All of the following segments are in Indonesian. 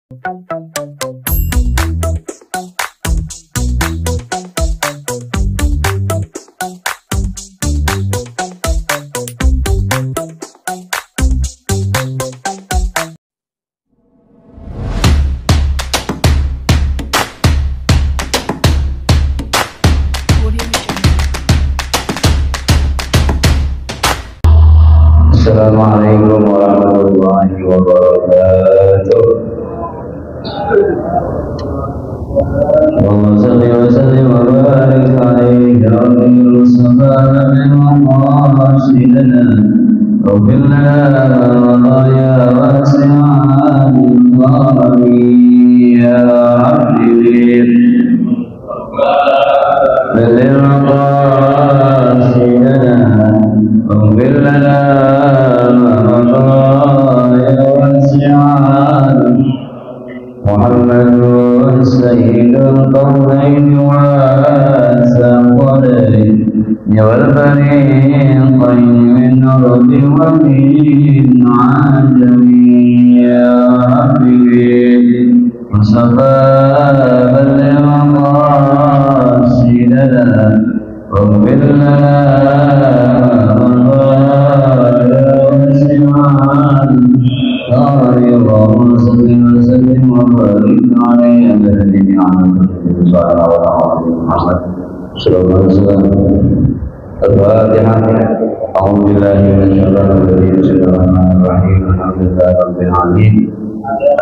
Assalamualaikum warahmatullahi wabarakatuh. Allahumma salli wa sallim wa barik alaihi ya Rabbul subhanahu wa ta'ala. Rabbil lana ya wasi'an ya Rabbil Muhammadun sayyidul qawlain wa saqalain wal fariqain min ardi wa min ajami ya Rabbi musafa balligh maqasidana rabbil Allahumma salli wa sallim wa barik alaihi wa sallam. Al-Fatihah. A'udzu billahi minasyaitonir rajim. Bismillahirrahmanirrahim. Alhamdulillahi rabbil alamin.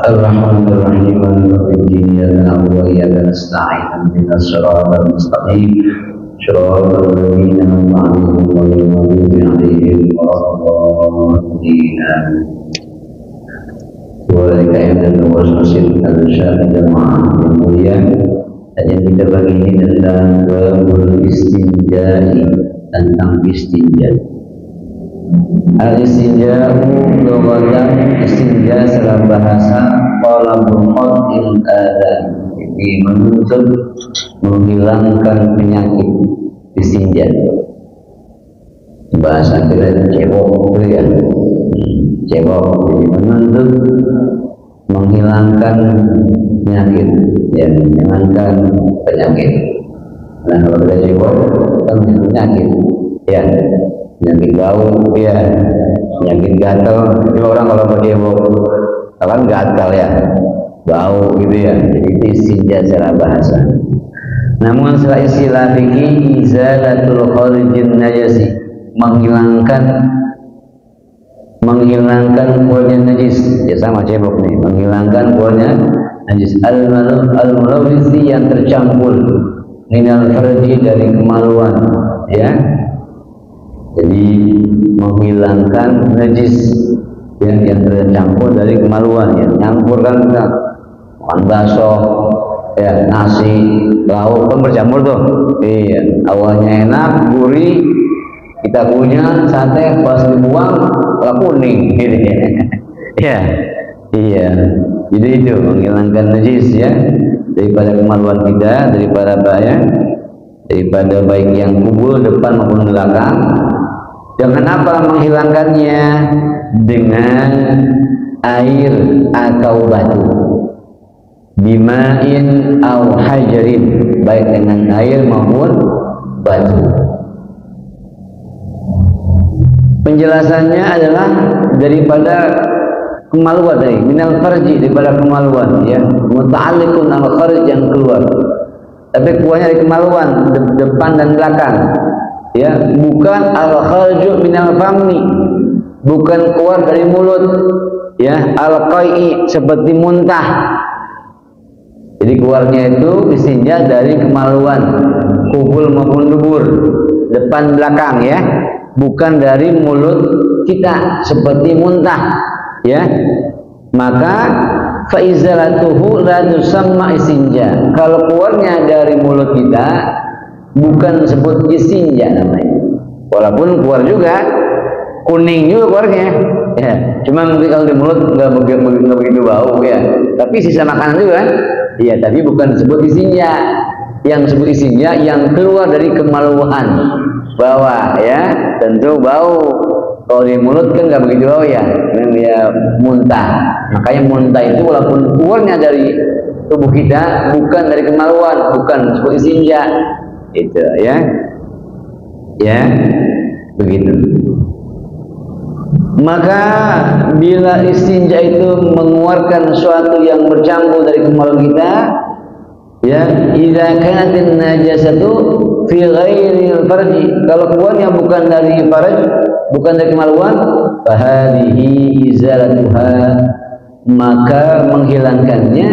Ar-Rahmanir Rahim. Maliki yaumiddin. Iyyaka na'budu wa iyyaka nasta'in. Ihdinas siratal mustaqim. Shiratal ladzina an'amta 'alaihim ghairil maghdubi 'alaihim waladdallin. Waalaikumsalam dan luas masjid al-syarif jamaah yang mulia. Dan yang kita bagi ini tentang beristinjai, tentang istinja. Al-istinja'u lughatan, istinja secara bahasa talabul qat'il adan, ini menuntut menghilangkan penyakit. Istinja bahasa kita cebok ya, cebok, jadi menuntut menghilangkan penyakit, ya, menghilangkan penyakit. Nah, kalau kita cebok kan penyakit, ya, penyakit bau, ya, penyakit gatal. Jadi orang kalau bercebok kan gatal ya, bau gitu ya. Jadi itu istinja secara bahasa. Namun setelah istilah fikih, izalatul kharijin najasi, menghilangkan keluarnya najis, ya sama cebok nih, menghilangkan keluarnya najis. Al-mulawwizi yang tercampur minal farji dari kemaluan, ya. Jadi menghilangkan najis yang tercampur dari kemaluan, ya. Nyampur kan makan bakso, ya, nasi, lauk kan bercampur tuh. Iya, awalnya enak, gurih, kita punya sate, pas dibuang malah kuning gitu ya. Ya, iya. Jadi itu menghilangkan najis, ya, daripada kemaluan kita, daripada baik yang kubur depan maupun belakang. Dengan apa menghilangkannya? Dengan air atau batu, bima'in au hajarin, baik dengan air maupun batu. Penjelasannya adalah daripada kemaluan tadi, minal farji, daripada kemaluan, ya, muta'alliqun al kharij, yang keluar. Tapi keluarnya dari kemaluan, depan dan belakang, ya, bukan al kharju minal famni, bukan keluar dari mulut, ya, al qai'i, seperti muntah. Jadi keluarnya itu istinja dari kemaluan, kubul maupun dubur, depan belakang, ya, bukan dari mulut kita seperti muntah, ya. Maka faizalatuhu la tusamma istinja. Kalau keluarnya dari mulut kita bukan disebut istinja namanya. Walaupun keluar juga, kuning juga keluarnya, ya. Cuma mungkin kalau di mulut nggak begitu bau, ya. Tapi sisa makanan juga, ya. Tapi bukan disebut istinja. Yang disebut istinja yang keluar dari kemaluan bawah, ya, tentu bau, Kalau di mulut kan nggak begitu bau ya, kan dia muntah. Makanya muntah itu walaupun keluarnya dari tubuh kita, bukan dari kemaluan, bukan seperti istinja, itu ya, begitu. Maka bila istinja itu mengeluarkan sesuatu yang bercampur dari kemaluan kita, ya, idza kanatin najasatu fi ghairil farji, kalau keluarnya bukan dari farj, bukan dari kemaluan, fahadihi izalatuha, maka menghilangkannya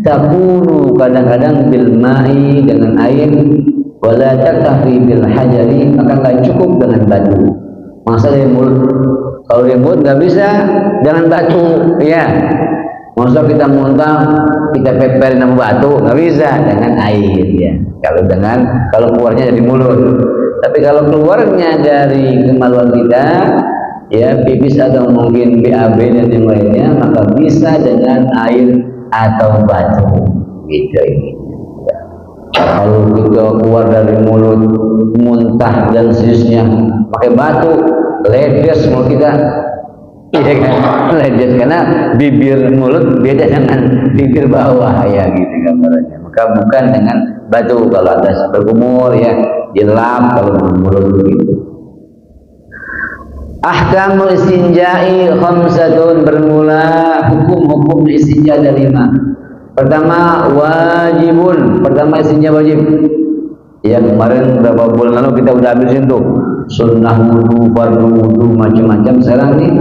takunu kadang-kadang bil ma'i, dengan air, wala taktafi bil hajari, akan cukup dengan batu. Masa dari mulut, kalau dari mulut nggak bisa dengan batu, ya. Masa kita muntah kita peperin sama batu, nggak bisa, dengan air, ya. Kalau keluarnya dari mulut. Tapi kalau keluarnya dari kemaluan kita, ya, pipis atau mungkin BAB dan yang lainnya, maka bisa dengan air atau batu, gitu ini. Kalau kita keluar dari mulut muntah dan sejenisnya pakai batu, ledes mulut kita, iya kan, ledes, karena bibir mulut beda dengan bibir bawah, ya, gitu gambarannya. Maka bukan dengan batu, kalau atas berkumur, ya, dilap, kalau mulut begitu. Ahkamul istinja'i khamsatun, bermula hukum-hukum istinja ada 5. Pertama, wajibun. Pertama, istinja wajib. Ya, kemarin beberapa bulan lalu kita udah habisin tuh sunnah wudu, fardu wudu, macam-macam. Sekarang nih,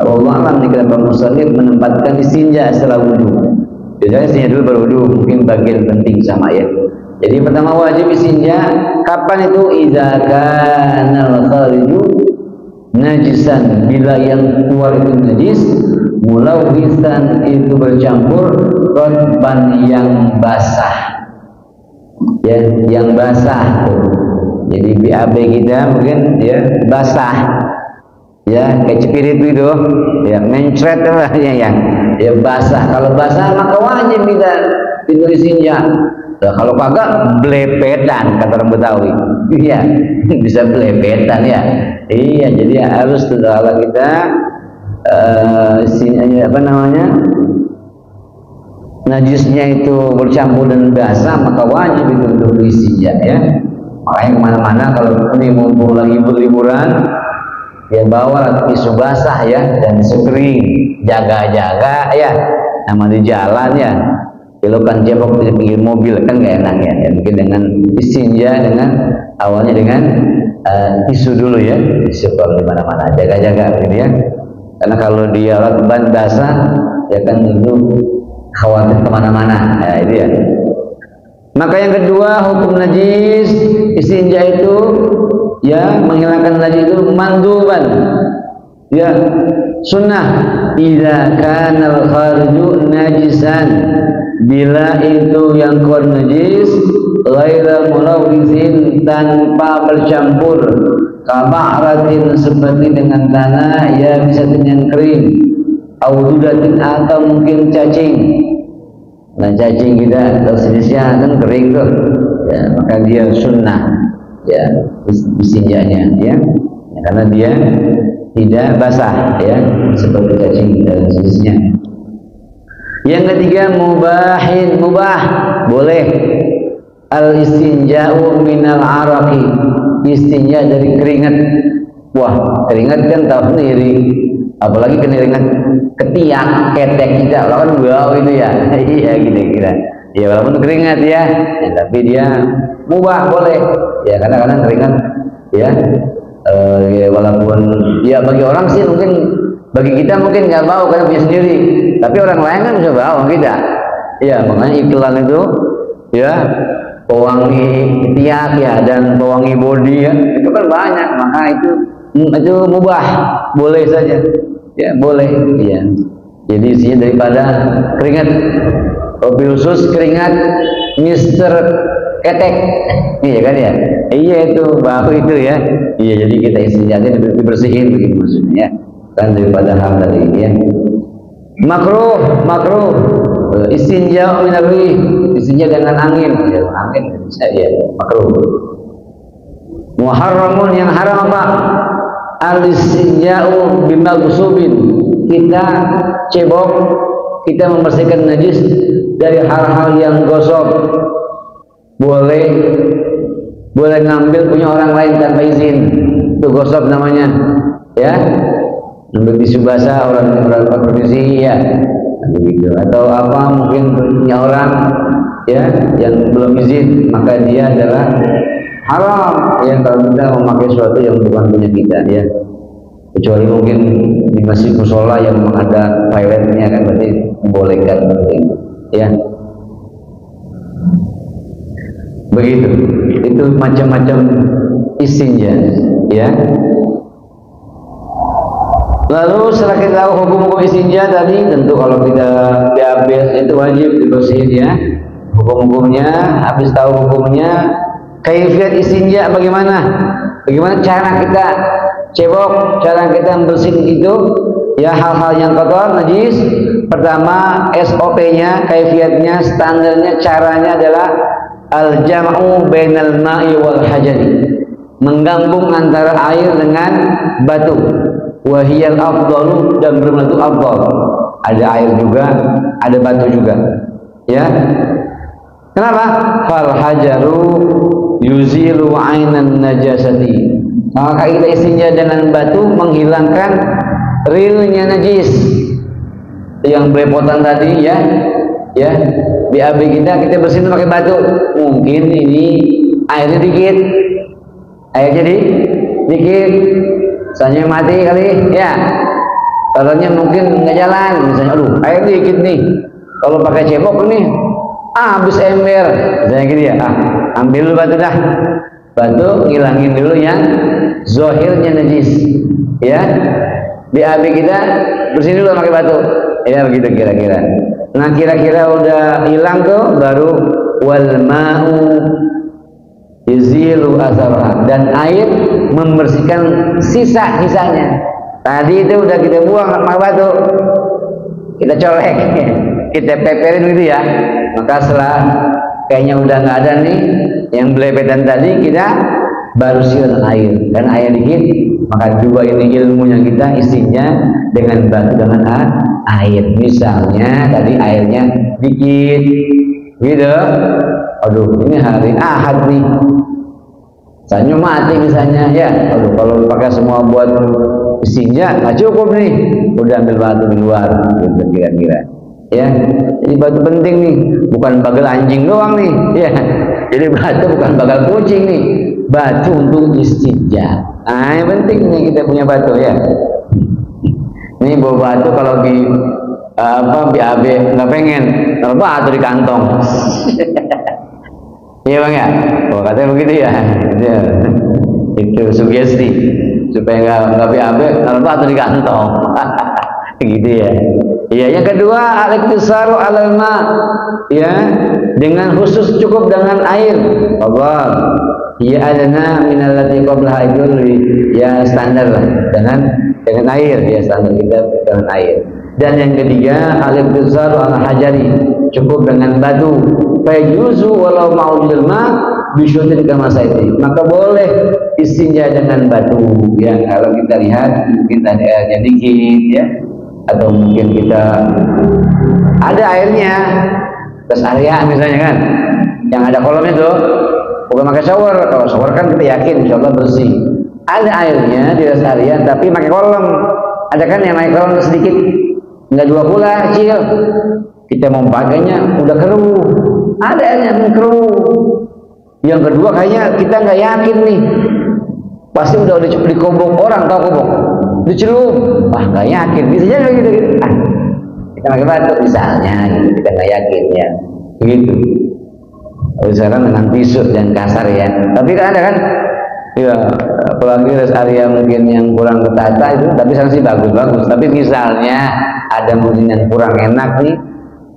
Allah alam nih, kita musallin menempatkan istinja setelah wudu. Biasanya istinja dulu baru wudu, mungkin bagian penting sama, ya. Jadi pertama wajib istinja. Kapan itu? Idza kana al-khariju najisan, bila yang keluar itu najis, mulawwisan, itu bercampur rotban, yang basah, ya, yang basah. Jadi BAB kita mungkin, ya, basah, ya, kayak cepirit itu, ya, mencret lah, ya, basah. Kalau basah maka wajib kita tidur istinja. Nah, kalau kagak, blepetan, kata orang Betawi. Iya, bisa blepetan, ya. Iya, jadi harus kalau kita najisnya itu bercampur dan basah, maka wajib itu untuk beristinja, ya. Makanya kemana-mana kalau ini mumpung lagi liburan, ya, bawa tisu basah, ya, dan sekering, jaga-jaga, ya, nama di jalan, ya. Belokan jebok di pinggir mobil kan gak enak, ya. Mungkin dengan istinja, awalnya dengan tisu dulu, ya, tisu kalau di mana-mana, jaga-jaga, gitu, ya. Karena kalau dia ban basah, ya kan itu khawatir kemana-mana, ya, itu, ya. Maka yang kedua, hukum najis istinja itu, ya, menghilangkan najis itu manduban, ya, sunnah. Idza kana al-kharju najisan, bila itu yang keluar najis, ghaira mulawwisin, tanpa bercampur, kaba'ratin, seperti dengan tanah, ya, bisa dengan kering, aududatin, atau mungkin cacing. Nah, cacing kita sejenisnya kan kering tuh, ya, maka dia sunnah, ya, istinjanya, ya, karena dia tidak basah, ya, seperti cacing dan sejenisnya. Yang ketiga, mubahin, mubah, boleh. Al istinja'u minal araqi, istinja dari keringat. Wah, keringat kan tahu sendiri, apalagi keringat ketiak, ketek kita, kalau kan bau itu, ya. Iya, kira-kira, ya, walaupun keringat, ya, tapi dia mubah, boleh, ya, kadang-kadang keringat, ya, ya, walaupun, ya, bagi orang sih mungkin, bagi kita mungkin nggak bau karena punya sendiri, tapi orang lain kan bisa bau kita, ya. Makanya iklan itu, ya, pewangi ketiak, ya, dan pewangi body, ya, itu kan banyak. Maka itu mubah, boleh saja, ya, boleh, ya. Jadi isinya daripada keringat, mobil khusus keringat Mister Ketek, iya kan, ya, iya, itu bau itu, ya, iya. Jadi kita isinya dibersihin begitu maksudnya, ya, kan, daripada hal tadi, ya. Makruh istinja minal rih, istinja dengan angin, ya, angin bisa, ya, makruh. Muharramun, yang haram apa? al-istinja'u bimaghsubin, kita cebok, kita membersihkan najis dari hal-hal yang gosok. Boleh ngambil punya orang lain tanpa izin, itu gosok namanya, ya. Ngambil tisu basah orang permisi, ya, begitu. Atau apa mungkin punya orang, ya, yang belum izin, maka dia adalah haram, ya, kalau kita memakai sesuatu yang bukan punya kita, ya. Kecuali mungkin di masjid musola yang ada toiletnya, kan berarti membolehkan, ya. Begitu. Itu macam-macam istinja, ya. Lalu setelah kita tahu hukum-hukum istinja tadi, tentu kalau kita BAB itu wajib dibersihin, ya, hukum-hukumnya. Habis tahu hukumnya, kaifiat istinja bagaimana? Bagaimana cara kita cebok, cara kita membersihin itu, ya, hal-hal yang kotor, najis. Pertama, SOP-nya, kaifiatnya, standarnya, caranya adalah al-jam'u bainal ma'i wal hajari, menggabung antara air dengan batu. Wahiyal afdalu, dan belum tentu afdal, ada air juga, ada batu juga, ya. Kenapa? Fal hajaru yuzilu ainan najasati, maka kita istinja dengan batu menghilangkan realnya najis. Yang belepotan tadi, ya, ya, BAB kita bersihin pakai batu. Mungkin ini airnya dikit, dikit, misalnya mati kali, ya, taruhnya mungkin nggak jalan, misalnya, aduh, air dikit nih, kalau pakai cebok nih, habis ember, misalnya gitu, ya, ambil dulu batu dah, batu ngilangin dulu yang zohirnya najis, ya. BAB kita bersihin dulu pakai batu, ya, begitu kira-kira. Nah, kira-kira udah hilang tuh, baru wal ma'u yuzilu asarha, dan air membersihkan sisa-sisanya. Tadi itu udah kita buang sama batu, kita colek, kita peperin gitu, ya. Maka setelah kayaknya udah nggak ada nih yang belepetan tadi, kita baru siram air, dan air dikit. Maka dua ini ilmunya, kita isinya dengan batu dengan air. Misalnya tadi airnya dikit, gitu. Aduh, ini hari Ahad nih, misalnya mati misalnya, ya. Aduh, kalau pakai semua buat istinja nggak cukup nih, udah ambil batu di luar, gitu kira-kira, ya. Jadi batu penting nih, bukan bagal anjing doang nih, ya. Jadi batu bukan bagal kucing nih, batu untuk istinja. Nah, yang penting nih kita punya batu, ya. Ini bawa batu kalau di BAB nggak pengen, taruh batu di kantong. Iya bang, ya, kalau katanya begitu, ya, itu sugesti supaya nggak BAB, taruh batu di kantong, gitu, ya. Iya, yang kedua al-iktisaru alal ma, ya, dengan khusus cukup dengan air. Allah, ya, adana minallati qablaha, itu ya standar lah, dengan air, ya, standar kita dengan air. Dan yang ketiga al-iktisaru ala hajari, cukup dengan batu. Fajuzu walau ma'udil ma bisyutin kama saiti, maka boleh istinja dengan batu, ya. Kalau kita lihat mungkin tadi airnya dikit, ya, atau mungkin kita ada airnya terus area misalnya, kan, yang ada kolamnya tuh, bukan pakai shower. Kalau shower kan kita yakin insya Allah bersih. Ada airnya di rest area tapi pakai kolam, ada kan yang pakai kolam sedikit, nggak dua pula kecil, kita mau pakainya udah keruh, ada airnya keruh. Yang kedua kayaknya kita nggak yakin nih, pasti udah dikobong orang, tahu kobong, dicelup, wah nggak yakin, bisa jadi gitu, kita pakai batu misalnya, gitu. Kita nggak yakin, ya, begitu. Sekarang dengan pisut dan kasar, ya, tapi kan ada kan, ya, apalagi rest area mungkin yang kurang ketata itu, tapi sanksi bagus-bagus. Tapi misalnya ada mungkin yang kurang enak nih,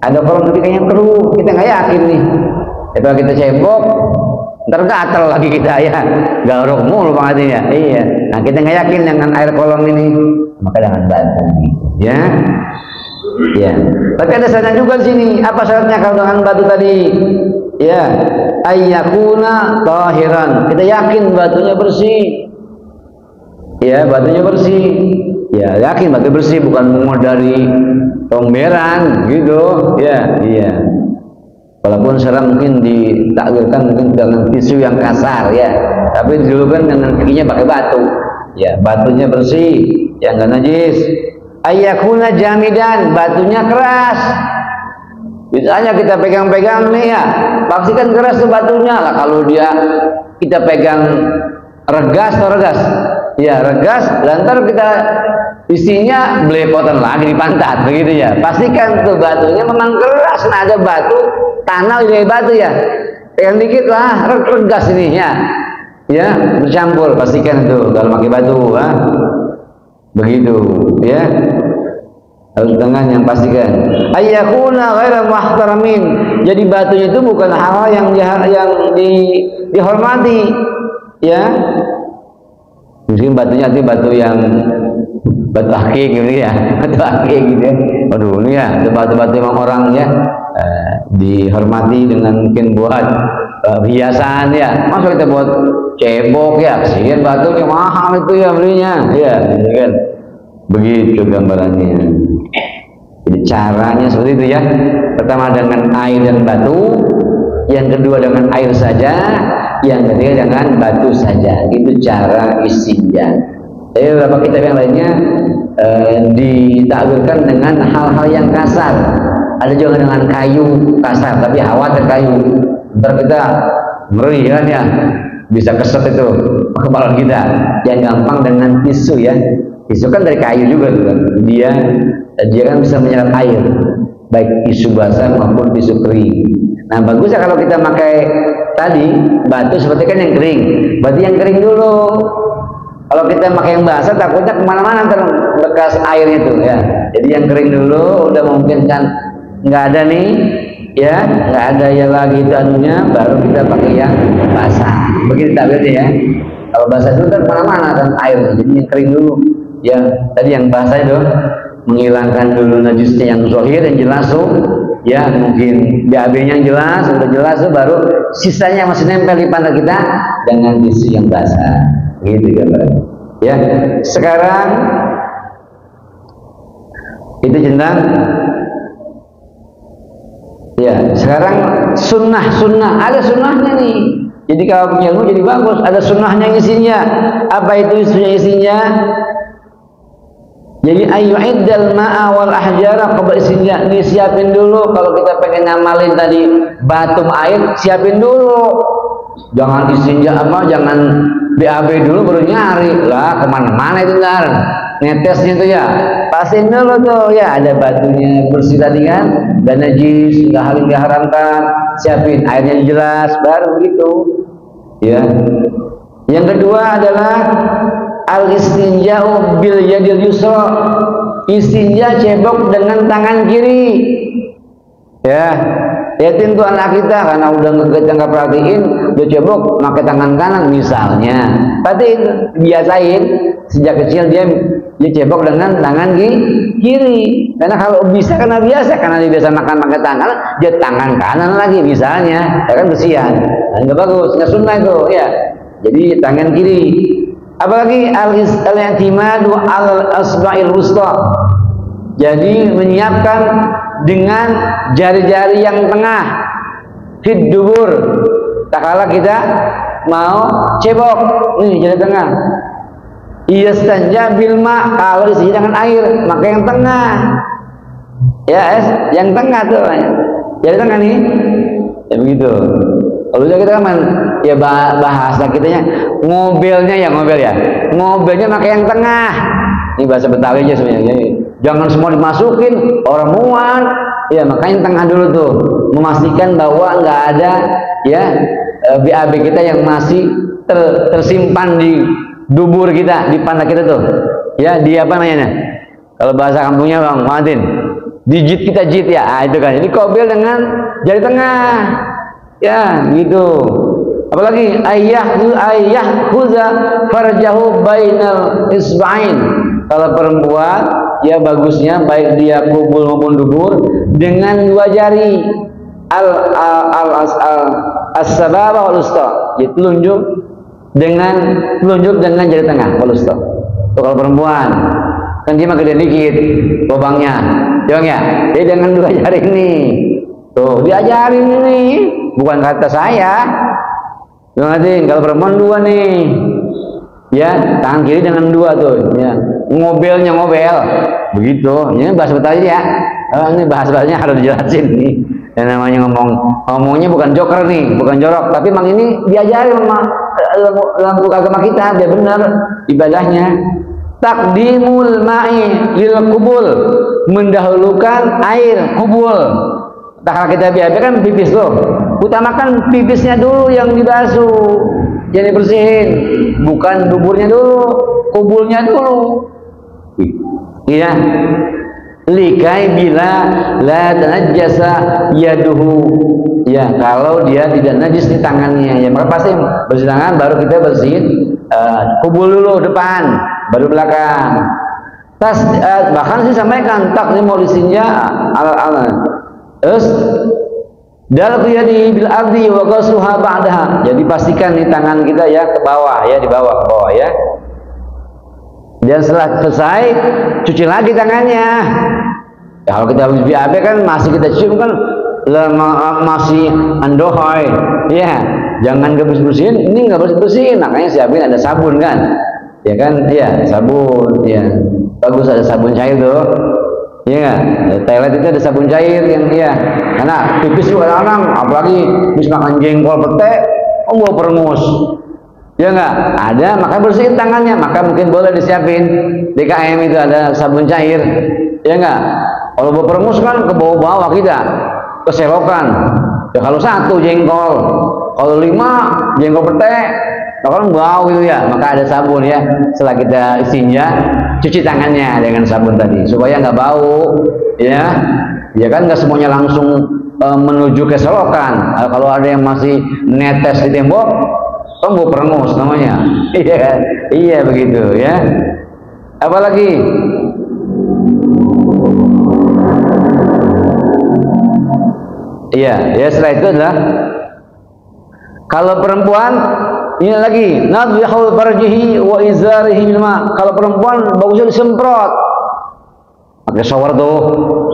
ada kolam tapi kayaknya keruh, kita nggak yakin nih, kalau kita cebok ntar gatel lagi kita, ya, garuk mulu bangetnya, iya. Nah, kita nggak yakin dengan air kolam ini, maka dengan batu, ya, ya. Tapi ada syaratnya juga di sini. Apa syaratnya kalau dengan batu tadi? Ya, ayyakuna tahiran, kita yakin batunya bersih, Ya, batunya bersih. Ya, yakin batu bersih, bukan mungut dari comberan gitu. Ya, iya. Walaupun sekarang mungkin ditakwilkan mungkin dengan tisu yang kasar ya, tapi dulu kan dengan kakinya pakai batu. Ya, batunya bersih, yang enggak najis. Ayakuna jamidan, batunya keras. Misalnya kita pegang-pegang nih ya, pastikan keras tuh batunya lah. Kalau dia kita pegang regas atau regas, ya regas, lantar kita isinya belepotan lagi di pantat, begitu ya. Pastikan tuh batunya memang keras, nah ada batu, tanah dari batu ya. Pegang dikit lah, regas ini ya, bercampur. Pastikan tuh kalau pakai batu, begitu ya. Harus dengan yang pastikan. Ayyakuna ghaira muhtaramin. Jadi batunya itu bukan hal yang dihormati, ya. Mungkin batunya itu batu yang batu akik gitu ya, batu akik gitu ya. Aduh, ini ya, batu-batu yang orang ya dihormati dengan mungkin buat hiasan ya. Masa kita buat cebok ya, kesian batunya mahal itu ya belinya, ya, kan. Begitu gambarannya. Jadi caranya seperti itu ya. Pertama dengan air dan batu, yang kedua dengan air saja, yang ketiga dengan batu saja. Itu cara istinja. Jadi beberapa kitab yang lainnya ditakwilkan dengan hal-hal yang kasar. Ada juga dengan kayu kasar, tapi khawatir kayu ntar kita ngeri kan ya, bisa keset itu kepala kita. Yang gampang dengan tisu ya. Tisu kan dari kayu juga tuh kan. Dia kan bisa menyerap air, baik tisu basah maupun tisu kering. Nah, bagusnya kalau kita pakai tadi batu seperti kan yang kering, berarti yang kering dulu. Kalau kita pakai yang basah takutnya kemana-mana bekas airnya tuh ya. Jadi yang kering dulu, udah mungkin kan nggak ada nih, ya nggak ada ya lagi itu anunya, baru kita pakai yang basah. Begitu tak berarti ya. Kalau basah itu kan kemana-mana kan airnya, jadi yang kering dulu. Ya tadi yang basah itu menghilangkan dulu najisnya yang zahir yang jelas tuh, ya mungkin BAB-nya yang jelas, udah jelas tuh, baru sisanya masih nempel di pantat kita dengan tisu yang basah, gitu ya, ya. Sekarang itu tentang ya. Sekarang sunnah ada sunnahnya nih. Jadi kalau punya ilmu jadi bagus, ada sunnahnya isinya. Apa itu isinya? Jadi ayyu'iddal ma'a wal ahjara qabla istinja. Ini siapin dulu kalau kita pengen ngamalin tadi batu air, siapin dulu. Jangan istinja jangan BAB dulu baru nyari. Lah kemana-mana itu ntar netesnya tuh ya. Pastiin dulu tuh ya, ada batunya bersih tadi kan, dan najis, enggak hal yang diharamkan. Siapin airnya jelas baru begitu. Ya. Yang kedua adalah al-istinja'u bil yadil yusra. Istinja cebok dengan tangan kiri. Ya. Yatin tuh anak kita karena udah nggak perhatiin, udah cebok pakai tangan kanan misalnya. Berarti biasain sejak kecil dia cebok dengan tangan kiri. Karena kalau bisa karena biasa, karena dia biasa makan pakai tangan, dia tangan kanan lagi misalnya. Ya kan kesian. Nah, nggak bagus, nggak sunnah itu ya. Jadi tangan kiri. Apalagi al-i'timadu al-asba'il wusta. Jadi menyiapkan dengan jari-jari yang tengah, fit dubur. Tak kala kita mau cebok, nih jari tengah. Iyastanja bil ma, kalau isi dengan air, maka yang tengah. Ya, yang tengah tuh. Jari tengah nih. Ya begitu. Kalau kita kan ya bahasa kitanya mobilnya mobilnya pakai yang tengah. Ini bahasa Betawi aja sebenarnya. Jangan semua dimasukin, orang muat. Ya makanya tengah dulu tuh, memastikan bahwa nggak ada ya BAB kita yang masih tersimpan di dubur kita, di pantat kita tuh. Ya di apa namanya? Kalau bahasa kampungnya Bang Martin, digit kita jit ya, itu kan. Jadi kobil dengan jari tengah. Ya gitu. Apalagi ayah huza farjahu bainal isba'in. Kalau perempuan ya bagusnya baik dia kubul maupun dubur dengan dua jari as-sababah wal usta. Telunjuk dengan jari tengah wal usta. Tuh kalau perempuan kan dia mah gede dikit lubangnya, ya, dia dengan 2 jari ini. Tuh diajarin ini, bukan kata saya. Ngerti? Kalau perempuan 2 nih, ya tangan kiri dengan 2 tuh, ya ngobelnya ngobel, begitu. Ini bahasa Betawi ya. Ini bahasanya harus dijelasin nih. Yang namanya ngomongnya bukan joker nih, bukan jorok, tapi memang ini diajarin dalam agama kita, dia benar ibadahnya. Takdimul ma'i lil kubul, mendahulukan air kubul. Tak kalau kita biasa kan pipis tuh, utamakan pipisnya dulu yang dibasuh, jadi bersihin, bukan duburnya dulu, kubulnya dulu. Iya. Likai bila la tanajjasa yaduhu, ya kalau dia tidak najis di tangannya, ya maka pasti bersih tangan baru kita bersihin kubul dulu depan baru belakang. Bahkan saya sampaikan taklimul istinja ala terus dalam yadi bil ardi wa ghasluha ba'daha, jadi pastikan di tangan kita ya ke bawah, ya di bawah ke bawah ya. Dan setelah selesai cuci lagi tangannya. Ya, kalau kita habis BAB kan masih kita cium kan masih andohoy, ya jangan bersihin, ini nggak bersihin, makanya siapin ada sabun kan, ya kan, ya sabun, ya bagus ada sabun cair tuh, ya toilet itu ada sabun cair yang ya, karena pipis juga kadang-kadang, apalagi habis makan jengkol pete, mau perengus. Ya enggak ada, maka bersihin tangannya, maka mungkin boleh disiapin DKM itu ada sabun cair, ya enggak. Kalau berperengus kan ke bawah-bawah kita, keselokan. Ya kalau 1 jengkol, kalau 5 jengkol pete, kan bau itu ya, maka ada sabun ya. Setelah kita istinja, cuci tangannya dengan sabun tadi supaya nggak bau, ya. Ya kan nggak semuanya langsung menuju keselokan. Kalau ada yang masih netes di tembok, bau perengus namanya. Iya begitu ya. Apalagi iya ya, setelah itu adalah kalau perempuan ini lagi nadhihul farjihi wa izarihi bil ma. Kalau perempuan bagusnya disemprot pakai shower tuh,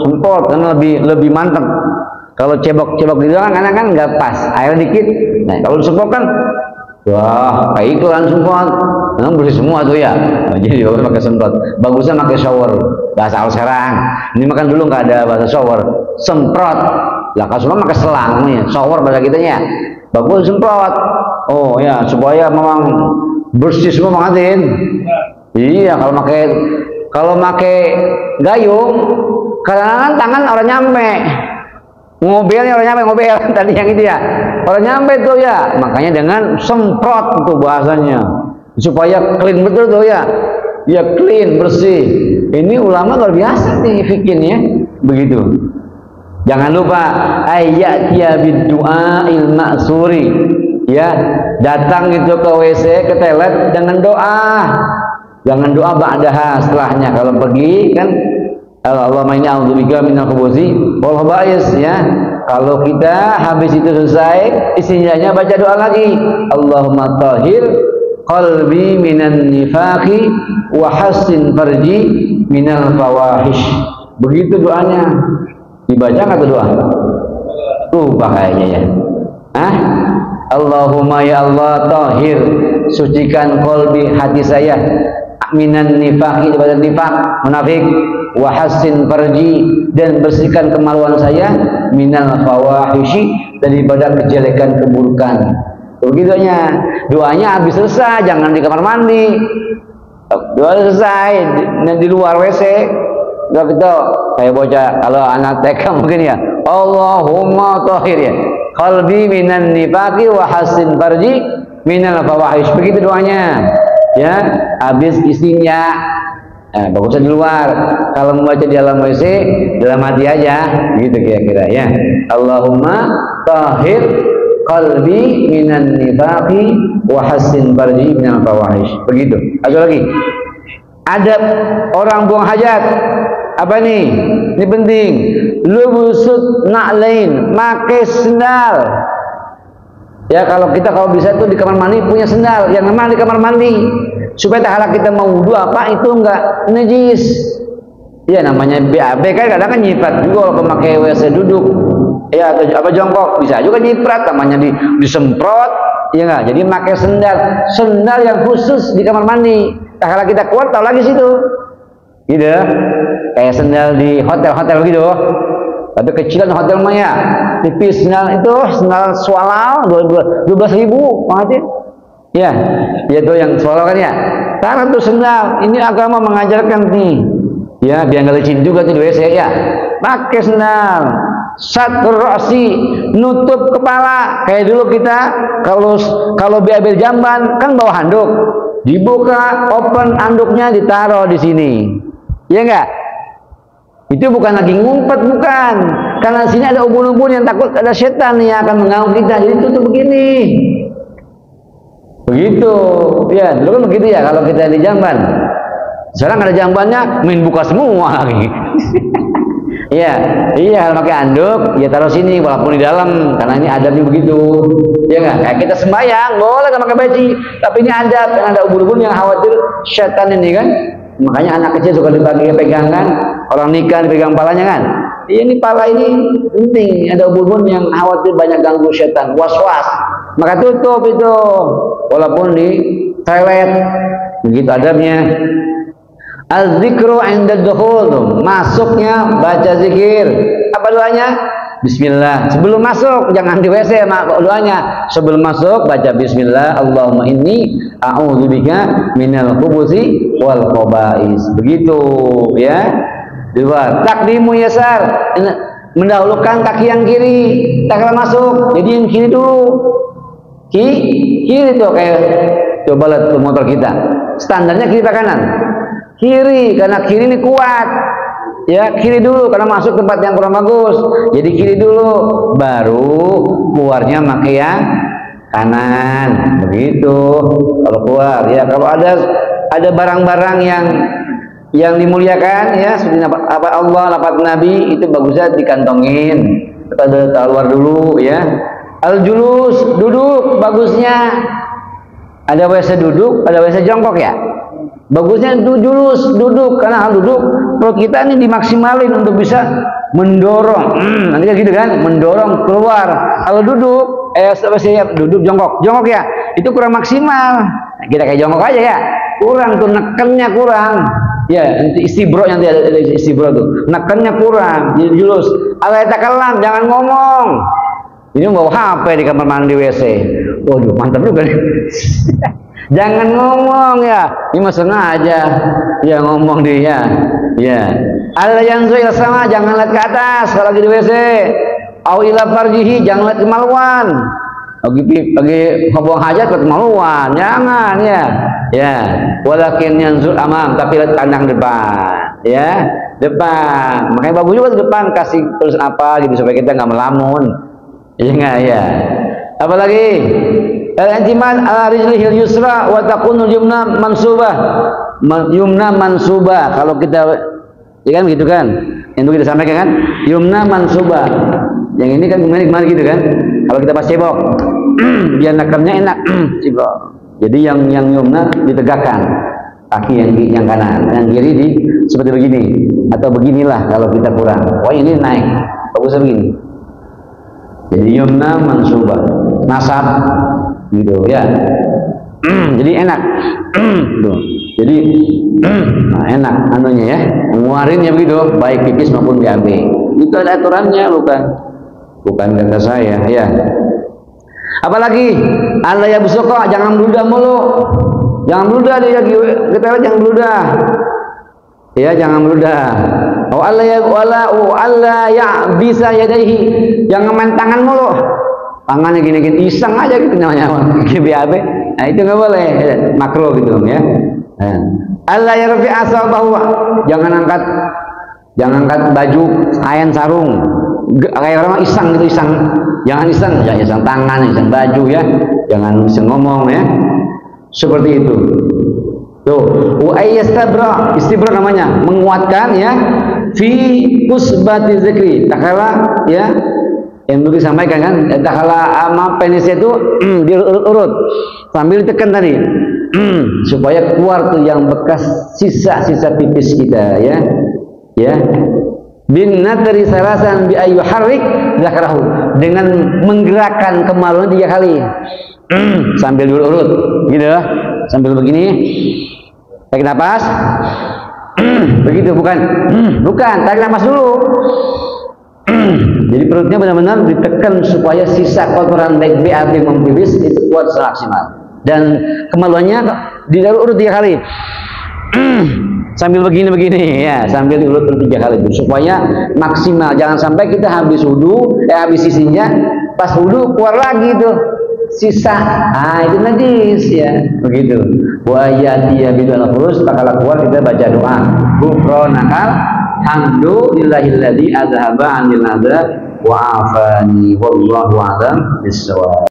semprot karena lebih mantap. Kalau cebok-cebok di dalam kan nggak pas, air dikit. Nah kalau disemprot kan wah, kayak iklan semprot, memang bersih semua tuh ya. Nah, jadi bagus pakai semprot, bagusnya pakai shower. Bahasa sekarang, ini makan dulu nggak ada bahasa shower, semprot. Lah kalau semua pakai selang nih, shower bahasa kitanya. Bagus semprot. Oh ya, supaya memang bersih semua mangatin. Iya, kalau pakai gayung, kadang-kadang tangan orang nyampe. Ngobelnya orang nyampe, ngobel tadi yang itu ya, orang nyampe tuh ya, makanya dengan semprot tuh bahasanya supaya clean betul tuh ya, ya clean bersih. Ini ulama luar biasa nih fikinnya begitu. Jangan lupa ayatnya biddu'a il ma'suri, ya datang itu ke WC ke toilet dengan doa, jangan doa ba'daha setelahnya. Kalau pergi kan Allahumma inni a'udzubika minal khubuthi wal khaba'is, ya. Kalau kita habis itu selesai istinjanya baca doa lagi, Allahumma tahhir qalbi minan nifaqi wa hassin farji minal fawahish. Begitu doanya. Dibaca atau doa? Lupa kayaknya ya. Allahumma ya Allah tahhir, sucikan qalbi hati saya minan nifaqi daripada nifaq munafik, wa hassin farji dan bersihkan kemaluan saya minal fawahishi daripada kejelekan keburukan. Begitunya doanya habis selesai, jangan di kamar mandi. Doa selesai di luar WC. Udah gitu kayak bocah kalau anak TK mungkin ya, Allahumma tahhir ya qalbi minan nifaqi wa hassin farji minal fawahish. Begitu doanya. Ya, habis isinya bagusnya di luar. Kalau membaca di dalam WC, dalam hati aja, gitu kira-kira ya. Allahumma tahhir qalbi minan nifaqi wa hassin farji minal fawahish. Begitu. Ada lagi. Adab orang buang hajat. Apa nih? Ini penting. Lubusut na'lain, pakai sendal. Ya kalau bisa tuh di kamar mandi punya sendal yang memang di kamar mandi, supaya tak kita mau wudu apa itu enggak najis. Ya namanya BAB kan kadang kan nyiprat juga kalau memakai WC duduk. Ya atau apa jongkok bisa juga nyiprat, namanya disemprot, ya enggak. Jadi pakai sendal yang khusus di kamar mandi. Tak kita keluar tahu lagi situ. Gitu. Kayak sendal di hotel-hotel gitu. Tapi kecilan hotel mah ya, tipis sendal swallow 12.000 banget ya. Ya itu yang swallow kan ya. Karena tuh sendal, ini agama mengajarkan nih. Ya, biar nggak licin juga tuh WC ya. Pakai sendal, satur ra'si, nutup kepala. Kayak dulu kita kalau BAB jamban kan bawa handuk, dibuka, open handuknya, ditaruh di sini. Ya enggak? Itu bukan lagi ngumpet, bukan, karena sini ada ubun-ubun yang takut ada setan yang akan mengganggu kita, jadi tutup begini begitu ya. Dulu kan begitu ya kalau kita di jamban. Sekarang ada jambannya main buka semua lagi. Iya kalau pakai anduk ya taruh sini walaupun di dalam, karena ini adabnya begitu ya nggak. Kayak kita sembahyang boleh kan pakai peci, tapi ini adab, karena ada ubun-ubun yang khawatir setan ini kan. Makanya anak kecil suka dibagi pegangan, orang nikah dipegang palanya kan. Ini pala ini penting, ada ubun-ubun yang khawatir banyak ganggu setan, was-was, maka tutup itu walaupun di toilet. Begitu adabnya. Az-zikru 'inda dukhul, masuknya baca zikir. Apa doanya? Bismillah. Sebelum masuk jangan di WC, doanya sebelum masuk baca bismillah, Allahumma inni a'udzubika minal khubuthi wal khaba'is. Begitu ya. Dua, takdimu yasar, mendahulukan kaki yang kiri tak kala masuk, jadi yang kiri dulu. Kiri tuh kayak coba lihat motor kita, standarnya kiri apa kanan? Kiri, karena kiri ini kuat ya. Kiri dulu karena masuk tempat yang kurang bagus, jadi kiri dulu, baru keluarnya pakai yang kanan. Begitu kalau keluar ya. Kalau ada barang-barang yang dimuliakan ya, seperti apa Allah, lafaz Nabi, itu bagusnya dikantongin atau keluar dulu ya. Al-julus, duduk, bagusnya ada WC duduk, ada WC jongkok ya. Bagusnya itu julus, duduk, karena hal duduk perut kita ini dimaksimalin untuk bisa mendorong. Nanti kan gitu kan, mendorong keluar. Kalau duduk, duduk jongkok ya, itu kurang maksimal. Nah, kita kayak jongkok aja ya, kurang tuh, nekennya kurang. Ya, nanti istibro, nanti ada istibro tuh, nekennya kurang, jadi julus. Allah takalam, jangan ngomong. Ini bawa HP di kamar mandi WC. Waduh, mantap juga nih. Jangan ngomong ya, ini mah sengaja ya ngomong dia ya. Allah yang zuil sama, jangan lihat ke atas kalau lagi di WC. Au ila farjihi, jangan lihat kemaluan. Lagi ngomong hajat ke kemaluan, jangan ya. Ya, walakin yanzur amam, tapi lihat pandang depan ya, depan. Makanya bagus juga depan, kasih tulis apa gitu supaya kita nggak melamun. Iya nggak ya. Apalagi al-i'timad ala rijlihil yusra wa takunul yumna mansubah. Yumna mansubah, kalau kita ya kan gitu kan, yang itu kita sampaikan kan, yumna mansubah. Yang ini kan kemarin gitu kan, kalau kita pas cebok biar nekennya enak cebok. Jadi yang yumna ditegakkan, kaki yang kanan, yang kiri seperti begini atau beginilah kalau kita kurang. Wah ini naik, bagusnya begini. Jadi yumna mansubah, nasab gitu ya. Jadi enak. Jadi enak anunya ya, mengeluarinnya begitu, baik pipis maupun BAB. Itu ada aturannya, bukan kata saya ya. Apalagi Allah ya busoko, jangan bludah mulu. Jangan bludah dia, kita jangan bludah. Ya, jangan bludah. Oh Allah ya bisa yadaihi, jangan main tangan mulu. Tangannya gini-gini, iseng aja gitu namanya. BAB. Nah, itu nggak boleh, makro gitu ya. Allah ya rafi asabahu, jangan angkat baju, kain sarung. Kayak orang iseng gitu, jangan iseng tangan, iseng baju ya. Jangan iseng ngomong ya. Seperti itu. Tuh, istibra namanya, menguatkan ya, fi usbati zikri. Tak kala ya, yang dulu disampaikan kan, tahala ama penisnya itu diurut-urut sambil tekan tadi supaya keluar tuh yang bekas sisa-sisa pipis kita ya. Bin natri salasan bi ayu harik zakarahu, dengan menggerakkan kemaluan 3 kali sambil diurut-urut gitu ya, sambil begini tarik nafas begitu, bukan tarik nafas dulu. Jadi perutnya benar-benar ditekan supaya sisa kotoran baik BAB mempipis itu kuat semaksimal, dan kemaluannya diurut 3 kali sambil begini ya, sambil diurut 3 kali itu supaya maksimal. Jangan sampai kita habis wudu habis sisinya pas wudu keluar lagi tuh sisa, itu najis ya, begitu. Wa yatiya bidal khurus, takala keluar kita baca doa ghufranakal hamdu lillahilladzi adhaba 'anil adza wa afani wallahu a'lam bissawab.